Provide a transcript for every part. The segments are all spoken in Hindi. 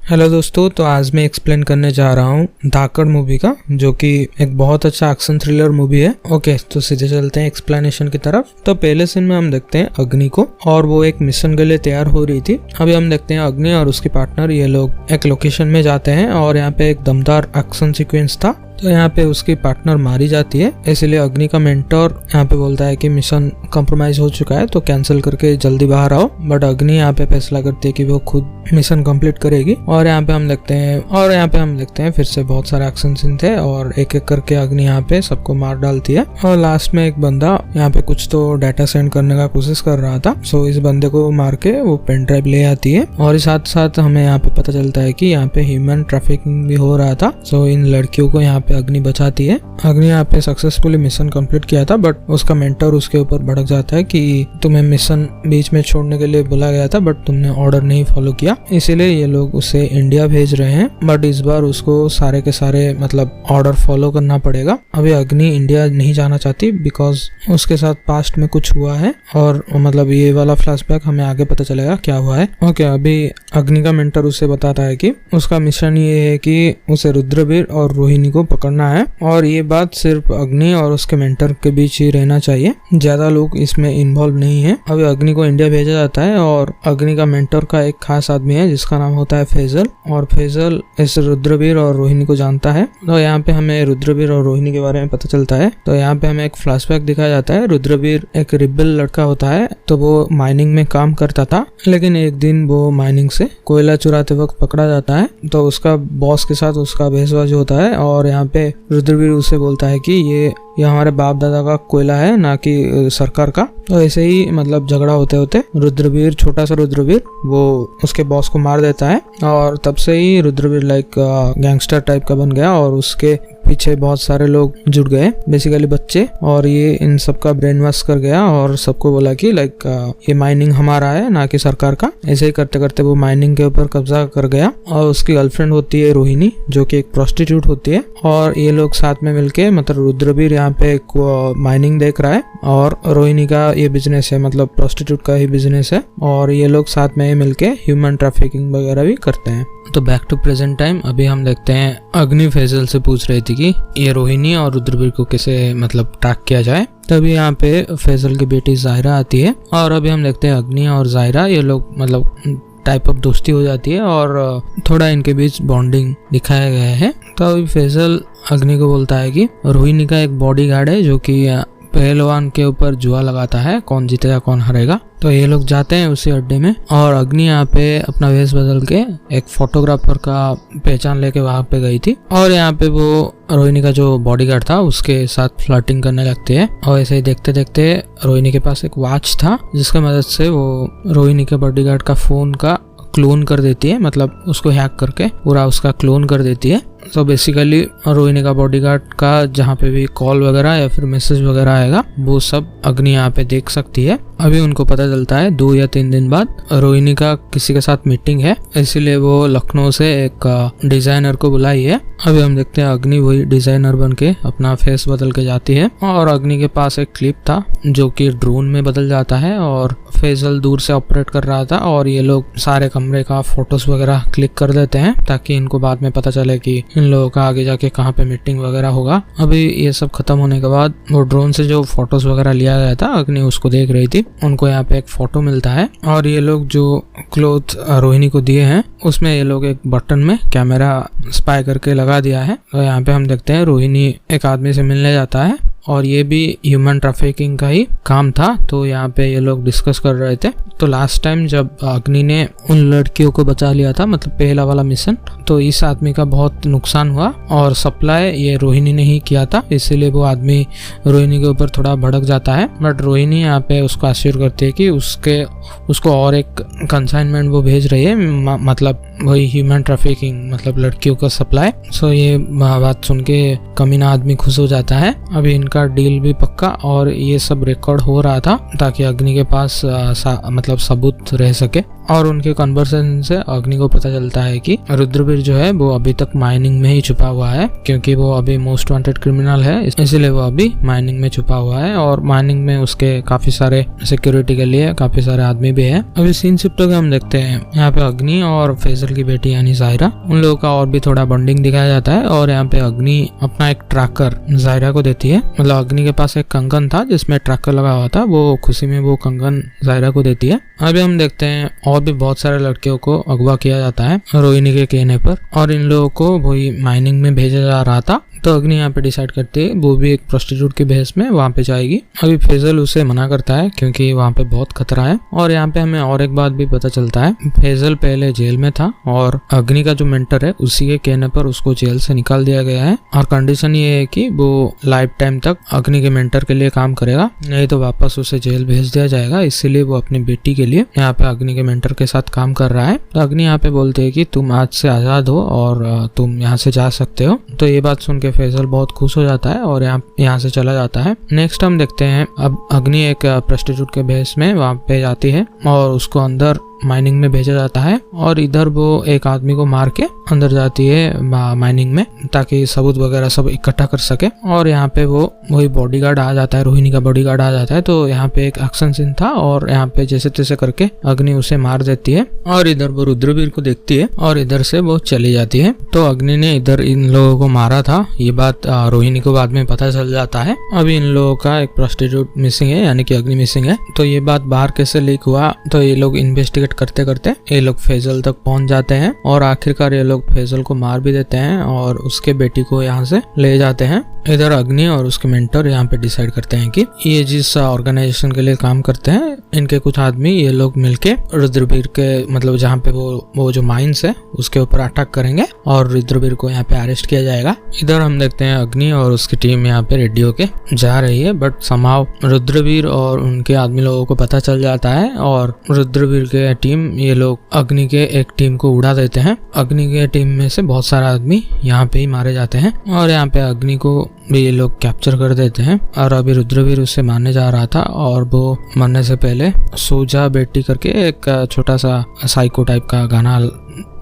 हेलो दोस्तों, तो आज मैं एक्सप्लेन करने जा रहा हूँ धाकड़ मूवी का, जो कि एक बहुत अच्छा एक्शन थ्रिलर मूवी है। ओके, तो सीधे चलते हैं एक्सप्लेनेशन की तरफ। तो पहले सीन में हम देखते हैं अग्नि को, और वो एक मिशन के लिए तैयार हो रही थी। अभी हम देखते हैं अग्नि और उसकी पार्टनर, ये लोग एक लोकेशन में जाते हैं और यहाँ पे एक दमदार एक्शन सीक्वेंस था। तो यहाँ पे उसकी पार्टनर मारी जाती है, इसलिए अग्नि का मेंटर यहाँ पे बोलता है कि मिशन कॉम्प्रोमाइज हो चुका है, तो कैंसिल करके जल्दी बाहर आओ। बट अग्नि यहाँ पे फैसला करती है कि वो खुद मिशन कंप्लीट करेगी। और यहाँ पे हम देखते हैं फिर से बहुत सारे एक्शन सीन थे, और एक एक करके अग्नि यहाँ पे सबको मार डालती है। और लास्ट में एक बंदा यहाँ पे कुछ तो डाटा सेंड करने का कोशिश कर रहा था, सो इस बंदे को मार के वो पेन ड्राइव ले आती है। और साथ साथ हमें यहाँ पे पता चलता है कि यहाँ पे ह्यूमन ट्रैफिकिंग भी हो रहा था, सो इन लड़कियों को यहाँ पे अग्नि बचाती है। अग्नि यहाँ पे सक्सेसफुली मिशन कंप्लीट किया था, बट उसका मेंटर उसके ऊपर भड़क जाता है कि तुम्हें मिशन बीच में छोड़ने के लिए बोला गया था, बट तुमने ऑर्डर नहीं फॉलो किया, इसीलिए ये लोग उसे इंडिया भेज रहे हैं। बट इस बार उसको सारे के सारे मतलब ऑर्डर फॉलो करना पड़ेगा। अभी अग्नि इंडिया नहीं जाना चाहती, बिकॉज उसके साथ पास्ट में कुछ हुआ है, और मतलब ये वाला फ्लैशबैक हमें आगे पता चलेगा क्या हुआ है। ओके, अभी अग्नि का मेंटर उसे बताता है कि उसका मिशन ये है कि उसे रुद्रवीर और रोहिणी को पकड़ना है, और ये बात सिर्फ अग्नि और उसके मेंटर के बीच ही रहना चाहिए, ज्यादा लोग इसमें इन्वॉल्व नहीं है। अभी अग्नि को इंडिया भेजा जाता है, और अग्नि का मेंटर का एक खास आदमी है जिसका नाम होता है फैजल, और फैजल इस रुद्रवीर और रोहिणी को जानता है। तो यहाँ पे हमें रुद्रवीर और रोहिणी के बारे में पता चलता है। तो यहाँ पे हमें एक फ्लैशबैक दिखाया जाता है। रुद्रवीर एक रिबेल लड़का होता है, तो वो माइनिंग में काम करता था, लेकिन एक दिन वो माइनिंग से कोयला चुराते वक्त पकड़ा जाता है। तो उसका बॉस के साथ उसका बहसबाजी होता है, और यहाँ पे रुद्रवीर उसे बोलता है कि ये हमारे बाप दादा का कोयला है, ना कि सरकार का। तो ऐसे ही मतलब झगड़ा होते होते रुद्रवीर, छोटा सा रुद्रवीर, वो उसके बॉस को मार देता है, और तब से ही रुद्रवीर लाइक गैंगस्टर टाइप का बन गया, और उसके पीछे बहुत सारे लोग जुड़ गए, बेसिकली बच्चे, और ये इन सबका ब्रेन वॉश कर गया और सबको बोला कि लाइक ये माइनिंग हमारा है, ना कि सरकार का। ऐसे ही करते करते वो माइनिंग के ऊपर कब्जा कर गया। और उसकी गर्लफ्रेंड होती है रोहिणी, जो कि एक प्रोस्टिट्यूट होती है, और ये लोग साथ में मिलके, मतलब रुद्रवीर यहाँ पे एक माइनिंग देख रहा है, और रोहिणी का ये बिजनेस है, मतलब प्रोस्टिट्यूट का ही बिजनेस है, और ये लोग साथ में मिलके ह्यूमन ट्रैफिकिंग वगैरह भी करते हैं। तो बैक टू प्रेजेंट टाइम, अभी हम देखते हैं अग्नि फैजल से पूछ रही थी कि ये रोहिणी और रुद्रवीर को कैसे मतलब ट्रैक किया जाए। तभी यहाँ पे फैजल की बेटी जाहिरा आती है, और अभी हम देखते हैं अग्नि और जाहिरा, ये लोग मतलब टाइप ऑफ दोस्ती हो जाती है, और थोड़ा इनके बीच बॉन्डिंग दिखाया गया है। तो अभी फैजल अग्नि को बोलता है कि रोहिणी का एक बॉडीगार्ड है जो कि पहलवान के ऊपर जुआ लगाता है, कौन जीतेगा कौन हारेगा। तो ये लोग जाते हैं उसी अड्डे में, और अग्नि यहाँ पे अपना वेश बदल के एक फोटोग्राफर का पहचान लेके वहां पे गई थी, और यहाँ पे वो रोहिणी का जो बॉडीगार्ड था उसके साथ फ्लर्टिंग करने लगते हैं। और ऐसे ही देखते देखते रोहिणी के पास एक वॉच था, जिसकी मदद से वो रोहिणी के बॉडीगार्ड का फोन का क्लोन कर देती है, मतलब उसको हैक करके पूरा उसका क्लोन कर देती है। तो बेसिकली रोहिणी का बॉडीगार्ड का जहाँ पे भी कॉल वगैरह या फिर मैसेज वगैरह आएगा, वो सब अग्नि यहाँ पे देख सकती है। अभी उनको पता चलता है 2 या 3 दिन बाद रोहिणी का किसी के साथ मीटिंग है, इसीलिए वो लखनऊ से एक डिजाइनर को बुलाई है। अभी हम देखते हैं अग्नि वही डिजाइनर बन के अपना फेस बदल के जाती है, और अग्नि के पास एक क्लिप था जो कि ड्रोन में बदल जाता है, और फैजल दूर से ऑपरेट कर रहा था, और ये लोग सारे कमरे का फोटोज वगैरह क्लिक कर देते हैं, ताकि इनको बाद में पता चले कि इन लोगों का आगे जाके कहाँ पे मीटिंग वगैरह होगा। अभी ये सब खत्म होने के बाद वो ड्रोन से जो फोटोज वगैरह लिया गया था, अग्नि उसको देख रही थी, उनको यहाँ पे एक फोटो मिलता है, और ये लोग जो क्लोथ रोहिणी को दिए हैं उसमें ये लोग एक बटन में कैमरा स्पाई करके लगा दिया है। तो यहाँ पे हम देखते हैं रोहिणी एक आदमी से मिलने जाता है, और ये भी ह्यूमन ट्रैफिकिंग का ही काम था। तो यहाँ पे ये लोग डिस्कस कर रहे थे। तो लास्ट टाइम जब अग्नि ने उन लड़कियों को बचा लिया था, मतलब पहला वाला मिशन, तो इस आदमी का बहुत नुकसान हुआ, और सप्लाई ये रोहिणी ने ही किया था, इसीलिए वो आदमी रोहिणी के ऊपर थोड़ा भड़क जाता है। बट रोहिणी यहाँ पे उसको आश्योर करती है कि उसको और एक कंसाइनमेंट वो भेज रही है, मतलब वही ह्यूमन ट्रैफिकिंग, मतलब लड़कियों का सप्लाई। सो ये बात सुन के कमीना आदमी खुश हो जाता है। अभी इनका का डील भी पक्का और ये सब रिकॉर्ड हो रहा था ताकि अग्नि के पास मतलब सबूत रह सके। और उनके कन्वर्सेशन से अग्नि को पता चलता है कि रुद्रवीर जो है वो अभी तक माइनिंग में ही छुपा हुआ है, क्योंकि वो अभी मोस्ट वांटेड क्रिमिनल है, इसलिए वो अभी माइनिंग में छुपा हुआ है। और माइनिंग में उसके काफी सारे सिक्योरिटी के लिए काफी सारे आदमी भी है। अभी सीन शिफ्ट होकर हम देखते हैं यहाँ पे अग्नि और फैजल की बेटी यानी जायरा, उन लोगों का और भी थोड़ा बॉन्डिंग दिखाया जाता है। और यहाँ पे अग्नि अपना एक ट्रैकर जायरा को देती है, मतलब अग्नि के पास एक कंगन था जिसमें ट्रैकर लगा हुआ था, वो खुशी में वो कंगन जायरा को देती है। अभी हम देखते हैं और भी बहुत सारे लड़कियों को अगवा किया जाता है रोहिणी के कहने पर, और इन लोगों को वही माइनिंग में भेजा जा रहा था। तो अग्नि यहाँ पे डिसाइड करती है वो भी एक प्रोस्टिट्यूट के भेस में वहाँ पे जाएगी। अभी फैजल उसे मना करता है क्योंकि वहाँ पे बहुत खतरा है। और यहाँ पे हमें और एक बात भी पता चलता है, फैजल पहले जेल में था और अग्नि का जो मेंटर है उसी के कहने पर उसको जेल से निकाल दिया गया है, और कंडीशन ये है कि वो लाइफ टाइम तक अग्नि के मेंटर के लिए काम करेगा, नहीं तो वापस उसे जेल भेज दिया जाएगा। इसीलिए वो अपनी बेटी के लिए यहाँ पे अग्नि के मेंटर के साथ काम कर रहा है। तो अग्नि यहाँ पे बोलते है कि तुम आज से आजाद हो और तुम यहाँ से जा सकते हो। तो ये बात सुन के फैजल बहुत खुश हो जाता है और यहाँ से चला जाता है। नेक्स्ट हम देखते हैं अब अग्नि एक प्रोस्टिट्यूट के भेस में वहाँ पे जाती है और उसको अंदर माइनिंग में भेजा जाता है, और इधर वो एक आदमी को मार के अंदर जाती है माइनिंग में ताकि सबूत वगैरह सब इकट्ठा कर सके। और यहाँ पे वो वही बॉडीगार्ड आ जाता है, रोहिणी का बॉडीगार्ड आ जाता है। तो यहाँ पे एक एक्शन सीन था और यहाँ पे जैसे तैसे करके अग्नि उसे मार देती है, और इधर वो रुद्रवीर को देखती है और इधर से वो चली जाती है। तो अग्नि ने इधर इन लोगों को मारा था, ये बात रोहिणी को बाद में पता चल जाता है। अभी इन लोगों का एक प्रोस्टिट्यूट मिसिंग है, यानी कि अग्नि मिसिंग है। तो ये बात बाहर कैसे लीक हुआ, तो ये लोग इन्वेस्टिगेट करते करते ये लोग फैजल तक पहुंच जाते हैं, और आखिरकार ये लोग फैजल को मार भी देते हैं और उसके बेटी को यहाँ से ले जाते हैं। इधर अग्नि और उसके मेंटर यहाँ पे डिसाइड करते हैं कि ये जिस ऑर्गेनाइजेशन के लिए काम करते हैं इनके कुछ आदमी ये लोग मिलके रुद्रवीर के मतलब जहाँ पे वो जो माइंस है उसके ऊपर अटैक करेंगे और रुद्रवीर को यहाँ पे अरेस्ट किया जाएगा। इधर हम देखते हैं अग्नि और उसकी टीम यहाँ पे रेडी होके जा रही है, बट समाव रुद्रवीर और उनके आदमी लोगों को पता चल जाता है और रुद्रवीर के टीम ये लोग अग्नि के एक टीम को उड़ा देते हैं। अग्नि के टीम में से बहुत सारे आदमी यहाँ पे ही मारे जाते हैं और यहाँ पे अग्नि को भी ये लोग कैप्चर कर देते हैं। और अभी रुद्रवीर उससे मारने जा रहा था और वो मरने से पहले सोजा बेटी करके एक छोटा सा साइको टाइप का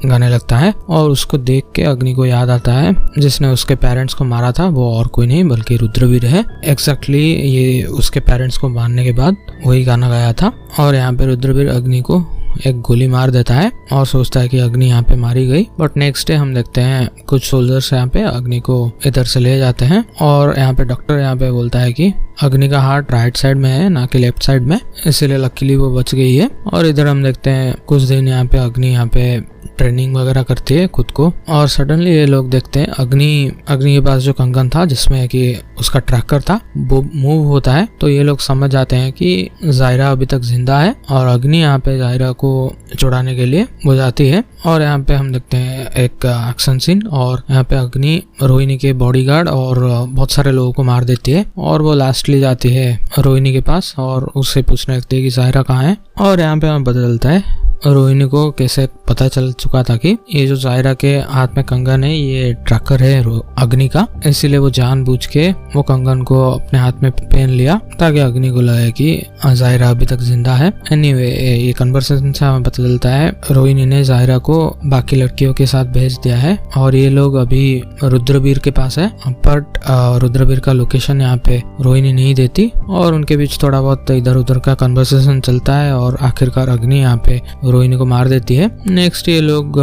गाने लगता है, और उसको देख के अग्नि को याद आता है जिसने उसके पेरेंट्स को मारा था वो और कोई नहीं बल्कि रुद्रवीर है। एग्जैक्टली ये उसके पेरेंट्स को मारने के बाद वही गाना गाया था। और यहाँ पे रुद्रवीर अग्नि को एक गोली मार देता है और सोचता है कि अग्नि यहाँ पे मारी गई। बट नेक्स्ट डे हम देखते हैं कुछ सोल्जर्स यहाँ पे अग्नि को इधर से ले जाते हैं, और यहाँ पे डॉक्टर यहाँ पे बोलता है कि अग्नि का हार्ट राइट साइड में है ना कि लेफ्ट साइड में, इसीलिए लकीली वो बच गई है। और इधर हम देखते हैं कुछ दिन यहाँ पे अग्नि यहाँ पे ट्रेनिंग वगैरह करती है खुद को, और सडनली ये लोग देखते हैं अग्नि के पास जो कंगन था जिसमें कि उसका ट्रैकर था वो मूव होता है। तो ये लोग समझ जाते हैं कि जायरा अभी तक जिंदा है, और अग्नि यहाँ पे जायरा को छुड़ाने के लिए वो जाती है। और यहाँ पे हम देखते हैं एक एक्शन सीन, और यहाँ पे अग्नि रोहिणी के बॉडीगार्ड और बहुत सारे लोगों को मार देती है, और वो लास्टली जाती है रोहिणी के पास और उससे पूछने लगती है कि जायरा कहाँ है। और यहाँ पे हमें पता चलता है रोहिणी को कैसे पता चल चुका था कि ये जो जायरा के हाथ में कंगन है ये ट्रैकर है अग्नि का, इसीलिए वो जानबूझ के वो कंगन को अपने हाथ में पहन लिया ताकि अग्नि को लगे कि जायरा अभी तक जिंदा है। एनीवे ये कन्वर्सेशन से हमें पता चलता है रोहिणी ने जायरा को बाकी लड़कियों के साथ भेज दिया है, और ये लोग अभी रुद्रवीर के पास है, बट रुद्रवीर का लोकेशन यहाँ पे रोहिणी नहीं देती, और उनके बीच थोड़ा बहुत इधर उधर का कन्वर्सेशन चलता है, और आखिरकार अग्नि यहाँ पे रोहिणी को मार देती है। नेक्स्ट ये लोग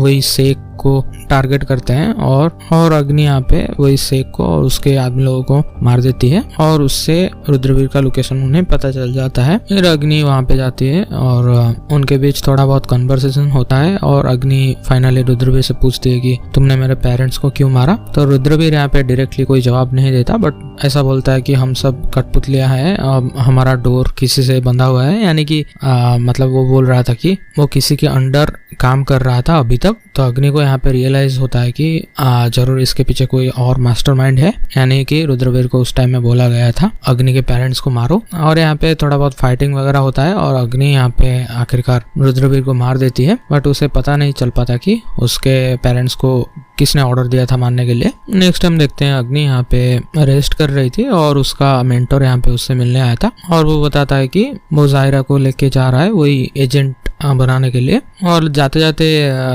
वही शेख को टारगेट करते हैं, और अग्नि यहाँ पे वही शेख को और उसके आदमी लोगों को मार देती है, और उससे रुद्रवीर का लोकेशन उन्हें पता चल जाता है। फिर अग्नि वहाँ पे जाती है और उनके बीच थोड़ा बहुत कन्वर्सेशन होता है, और अग्नि फाइनली रुद्रवीर से पूछती है कि तुमने मेरे पेरेंट्स को क्यों मारा। तो रुद्रवीर यहाँ पे डायरेक्टली कोई जवाब नहीं देता, बट ऐसा बोलता है कि हम सब कठपुतलियां हैं, हमारा डोर किसी से बंधा हुआ है, यानी कि मतलब वो बोल रहा था कि वो किसी के अंडर काम कर रहा था अभी तक। तो अग्नि को यहाँ पे रियलाइज होता है कि जरूर इसके पीछे कोई और मास्टरमाइंड है, यानी कि रुद्रवीर को उस टाइम में बोला गया था अग्नि के पेरेंट्स को मारो। और यहाँ पे थोड़ा बहुत फाइटिंग वगैरह होता है, और अग्नि यहाँ पे आखिरकार रुद्रवीर को मार देती है, बट उसे पता नहीं चल पाता कि उसके पेरेंट्स को किसने ऑर्डर दिया था मारने के लिए। नेक्स्ट हम देखते हैं अग्नि यहाँ पे रेस्ट कर रही थी और उसका मेंटर यहाँ पे उससे मिलने आया था और वो बताता है कि वो जायरा को लेके जा रहा है वही एजेंट बनाने के लिए। और जाते जाते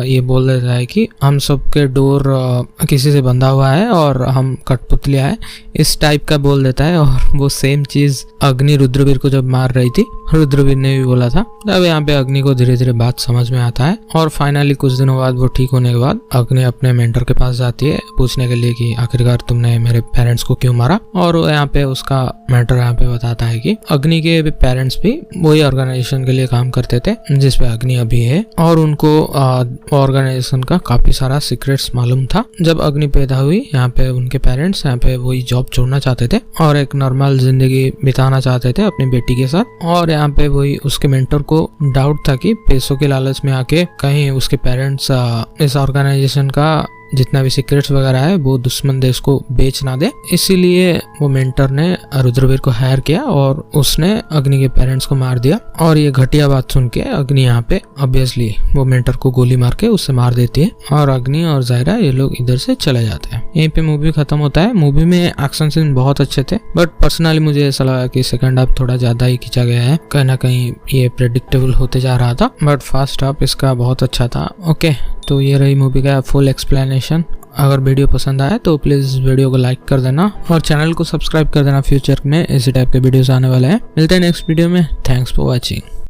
ये बोल देता है कि हम सबके डोर किसी से बंधा हुआ है और हम कठपुतलिया है, इस टाइप का बोल देता है। और वो सेम चीज अग्नि रुद्रवीर को जब मार रही थी रुद्रवीर ने भी बोला था। तब यहाँ पे अग्नि को धीरे धीरे बात समझ में आता है और फाइनली कुछ दिनों बाद वो ठीक होने के बाद अग्नि अपने मेंटर के पास जाती है पूछने के लिए कि आखिरकार तुमने मेरे पेरेंट्स को क्यों मारा। और यहाँ पे उसका मेंटर यहाँ पे बताता है कि अग्नि के पेरेंट्स भी वही ऑर्गेनाइजेशन के लिए काम करते थे जिसपे अग्नि अभी है और उनको ऑर्गेनाइजेशन का काफी सारा सीक्रेट्स मालूम था। जब अग्नि पैदा हुई यहाँ पे उनके पेरेंट्स यहाँ पे वही जॉब छोड़ना चाहते थे और एक नॉर्मल जिंदगी बिताना चाहते थे अपनी बेटी के साथ। और यहाँ पे वही उसके मेंटर को डाउट था कि पैसों के लालच में आके कहीं उसके पेरेंट्स इस ऑर्गेनाइजेशन का जितना भी सीक्रेट्स वगैरह है वो दुश्मन देश को बेच ना दे, इसीलिए वो मेंटर ने रुद्रवीर को हायर किया और उसने अग्नि के पेरेंट्स को मार दिया। और ये घटिया बात सुन के अग्नि यहाँ पे ऑब्वियसली वो मेंटर को गोली मार के उससे मार देती है और अग्नि और जायरा ये लोग इधर से चले जाते हैं। यहीं पे मूवी खत्म होता है। मूवी में एक्शन सीन बहुत अच्छे थे बट पर्सनली मुझे ऐसा लगा कि सेकंड हाफ थोड़ा ज्यादा ही खींचा गया है, कहीं ना कहीं ये प्रेडिक्टेबल होते जा रहा था बट फर्स्ट हाफ इसका बहुत अच्छा था। ओके, तो ये रही मूवी का फुल एक्सप्लेनेशन। अगर वीडियो पसंद आए तो प्लीज वीडियो को लाइक कर देना और चैनल को सब्सक्राइब कर देना। फ्यूचर में इसी टाइप के वीडियोस आने वाले हैं। मिलते हैं नेक्स्ट वीडियो में। Thanks for watching.